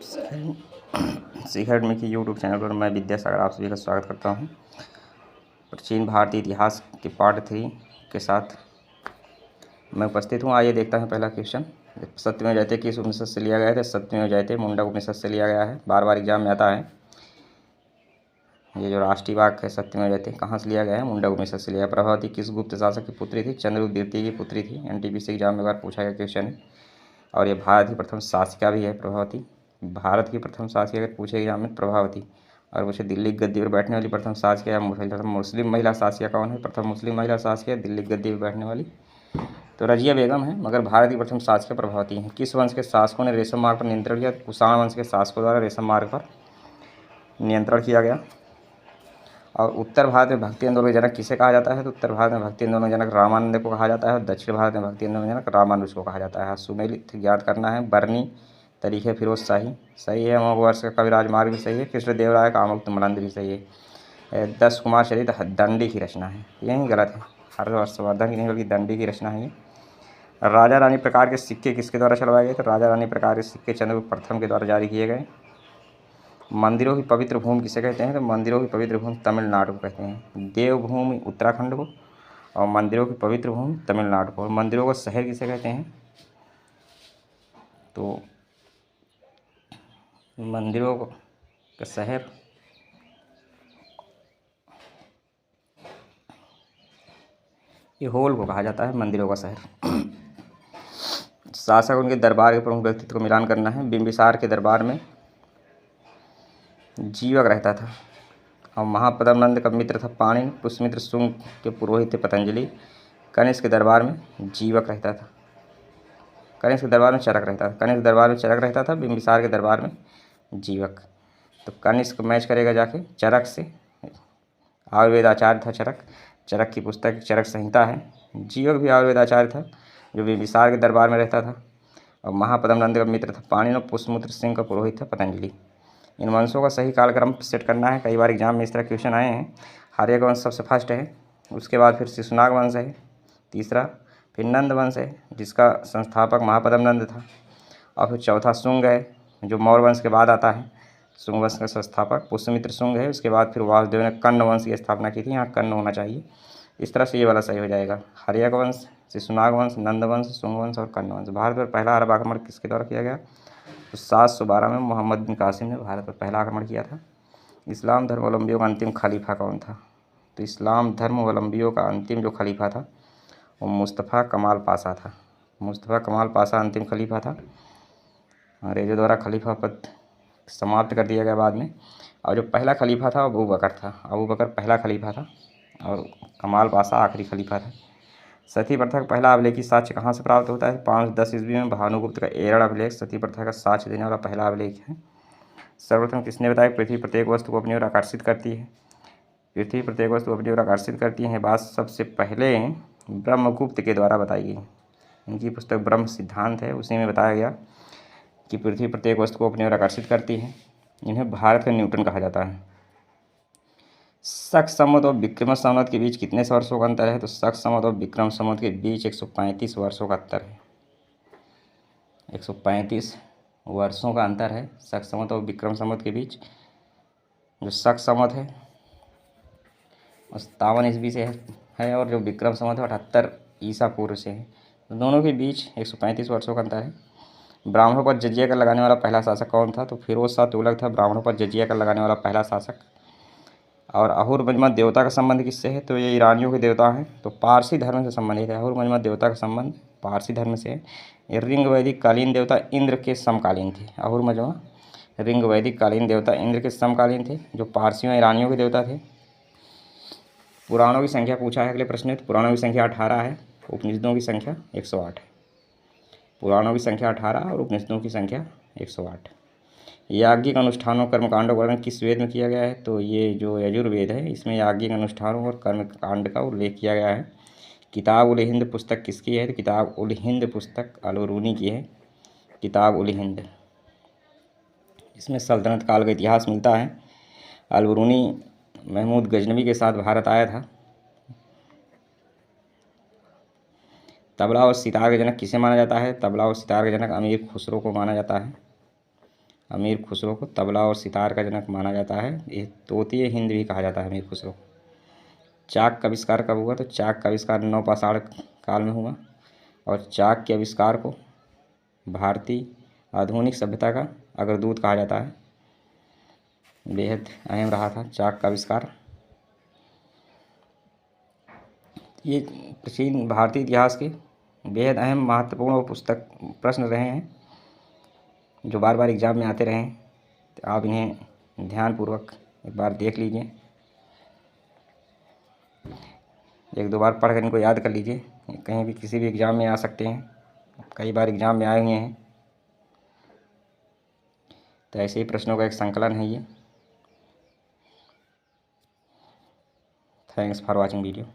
सीखर में की YouTube channel पर मैं विद्यासागर आप सभी का स्वागत करता हूं। प्राचीन भारतीय इतिहास के पार्ट 3 के साथ मैं उपस्थित हूं। आइए देखता हूं पहला क्वेश्चन। सत्यमेव जयते किस उपनिषद से लिया गया है? सत्यमेव जयते मुंडक उपनिषद से लिया गया है। बार बार एग्जाम में आता है। ये जो राष्ट्रीय वाक्य है सत्यमेव जयते कहाँ से लिया गया है? मुंडक उपनिषद से लिया। प्रभावती किस गुप्त शासक की पुत्री थी? चंद्रगुप्त द्वितीय की पुत्री थी। NTPC एग्जाम में बार पूछा गया क्वेश्चन है। और ये भारत की प्रथम शासिका भी है प्रभावती। भारत की प्रथम शासिका अगर पूछे एग्जाम में प्रभावती। और पूछे दिल्ली की गद्दी पर बैठने वाली प्रथम शासिका या मुस्लिम महिला शासिका कौन है? प्रथम मुस्लिम महिला शासिका दिल्ली की गद्दी पर बैठने वाली तो रजिया बेगम है। मगर भारत की प्रथम शासिका प्रभावती है। किस वंश के शासकों ने रेशम मार्ग पर नियंत्रण किया? कुषाण वंश के शासकों द्वारा रेशम मार्ग पर नियंत्रण किया गया। और उत्तर भारत में भक्ति आंदोलन के जनक किसे कहा जाता है? तो उत्तर भारत में भक्ति आंदोलन के जनक रामानंद को कहा जाता है। और दक्षिण भारत में भक्ति आंदोलन के जनक रामानुज को कहा जाता है। सुमेलित ज्ञात करना है। बरनी तरीके फिरोज शाही सही है। अमोघवर्ष का कवि राजमार्ग भी सही है। कृष्णदेवराय का आमुक्त मलंद भी सही है। 10 कुमार चरित दंडी की रचना है। यही गलत है। हर्षवर्धन की नहीं बल्कि दंडी की रचना है ये। राजा रानी प्रकार के सिक्के किसके द्वारा चलवाए गए? तो राजा रानी प्रकार के सिक्के चंद्रगुप्त प्रथम के द्वारा जारी किए गए। मंदिरों की पवित्र भूमि किसे कहते हैं? तो मंदिरों की पवित्र भूमि तमिलनाडु को कहते हैं। देवभूमि उत्तराखंड को और मंदिरों की पवित्र भूमि तमिलनाडु को। और मंदिरों का शहर किसे कहते हैं? तो मंदिरों का शहर ये होल को कहा जाता है। मंदिरों का शहर। शासक उनके दरबार के प्रमुख व्यक्तित्व को मिलान करना है। बिंबिसार के दरबार में जीवक रहता था। और महापद्मनंद का मित्र था पाणिनि। पुष्यमित्र शुंग के पुरोहित थे पतंजलि। कनिष्क के दरबार में जीवक रहता था। कनिष्क के दरबार में चरक रहता था। कनिष्क के दरबार में चरक रहता था। बिंबिसार के दरबार में जीवक। तो कनिष्क मैच करेगा जाके चरक से। आयुर्वेद आचार्य था चरक। चरक की पुस्तक चरक संहिता है। जीवक भी आयुर्वेद आचार्य था जो बिंबिसार के दरबार में रहता था। और महापद्मनंद का मित्र था पाणिनि। और पुष्यमित्र सिंह का पुरोहित था पतंजलि। इन वंशों का सही कालक्रम सेट करना है। कई बार एग्जाम में इस तरह क्वेश्चन आए हैं। आर्यक वंश सबसे फर्स्ट है। उसके बाद फिर शिशुनाग वंश है तीसरा। फिर नंद वंश है जिसका संस्थापक महापद्मनंद था। और फिर चौथा शुंग है जो मौर्य वंश के बाद आता है। शुंग वंश का संस्थापक पुष्यमित्र शुंग है। उसके बाद फिर वासुदेव ने कर्ण वंश की स्थापना की थी। यहाँ कर्ण होना चाहिए। इस तरह से ये वाला सही हो जाएगा। हर्यक वंश, शिशुनाग वंश, नंद वंश, शुंग वंश और कर्ण वंश। भारत पर पहला अरब आक्रमण किसके द्वारा किया गया? तो 712 में मोहम्मद बिन कासिम ने भारत पर पहला आक्रमण किया था। इस्लाम धर्मावलंबियों का अंतिम खलीफा कौन था? तो इस्लाम धर्मावलंबियों का अंतिम जो खलीफा था वो मुस्तफ़ा कमाल पाशा था। मुस्तफ़ा कमाल पाशा अंतिम खलीफा था। अंग्रेजों द्वारा खलीफा पद समाप्त कर दिया गया बाद में। और जो पहला खलीफा था अबू बकर था। अबू बकर पहला खलीफा था और कमाल पाशा आखिरी खलीफा था। सती प्रथा का पहला अभिलेखी साक्ष्य कहाँ से प्राप्त होता है? 510 ईस्वी में भानुगुप्त का एरड़ अभिलेख सती प्रथा का साक्ष्य देने वाला पहला अभिलेख है। सर्वप्रथम किसने बताया पृथ्वी प्रत्येक वस्तु को अपनी ओर आकर्षित करती है? पृथ्वी प्रत्येक वस्तु को अपनी ओर आकर्षित करती है बात सबसे पहले ब्रह्मगुप्त के द्वारा बताई गई। इनकी पुस्तक ब्रह्म सिद्धांत है। उसी में बताया गया कि पृथ्वी प्रत्येक वस्तु को अपनी ओर आकर्षित करती है। इन्हें भारत का न्यूटन कहा जाता है। शक संवत और विक्रम संवत के बीच कितने वर्षों का अंतर है? तो शक संवत और विक्रम संवत के बीच 135 वर्षों का अंतर है। 135 वर्षों का अंतर है शक संवत और विक्रम संवत के बीच। जो शक संवत है 57 ईस्वी से है और जो विक्रम संवत है 78 ईसा पूर्व से है। तो दोनों के बीच 135 वर्षों का अंतर है। ब्राह्मणों पर जजिया कर लगाने वाला पहला शासक कौन था? तो फिरोज शाह तुगलक था ब्राह्मणों पर जजिया कर लगाने वाला पहला शासक। और अहुर मजमत देवता का संबंध किससे है? तो ये ईरानियों के देवता हैं तो पारसी धर्म से संबंधित है। अहुर मजमत देवता का संबंध पारसी धर्म से है। ये रिंग वैदिक कालीन देवता इंद्र के समकालीन थे। अहुर मजमा रिंग वैदिक कालीन देवता इंद्र के समकालीन थे जो पारसियों ईरानियों के देवता थे। पुराणों की संख्या पूछा है अगले प्रश्न में। तो पुराणों की संख्या 18 है। उपनिषदों की संख्या 108 है। पुराणों की संख्या 18 और उपनिषदों की संख्या 108। याज्ञिक अनुष्ठानों कर्मकांडों का वर्णन किस वेद में किया गया है? तो ये जो यजुर्वेद है इसमें याज्ञिक अनुष्ठानों और कर्मकांड का उल्लेख किया गया है। किताब उल हिंद पुस्तक किसकी है? तो किताब उल हिंद पुस्तक अलबरूनी की है। किताब उल हिंद इसमें सल्तनत काल का इतिहास मिलता है। अलबरूनी महमूद गजनवी के साथ भारत आया था। तबला और सितार का जनक किसे माना जाता है? तबला और सितार का जनक अमीर खुसरो को माना जाता है। अमीर खुसरो को तबला और सितार का जनक माना जाता है। ये तोतिए हिंद भी कहा जाता है अमीर खुसरो को। चाक का आविष्कार कब हुआ? तो चाक का आविष्कार नवपाषाण काल में हुआ और चाक के आविष्कार को भारतीय आधुनिक सभ्यता का अग्रदूत कहा जाता है। बेहद अहम रहा था चाक का आविष्कार। ये प्राचीन भारतीय इतिहास के बेहद अहम महत्वपूर्ण और पुस्तक प्रश्न रहे हैं जो बार बार एग्जाम में आते रहे हैं। तो आप इन्हें ध्यानपूर्वक एक बार देख लीजिए, एक दो बार पढ़ कर इनको याद कर लीजिए, कहीं भी किसी भी एग्ज़ाम में आ सकते हैं, कई बार एग्ज़ाम में आए हुए हैं। तो ऐसे ही प्रश्नों का एक संकलन है ये। Thanks for watching video.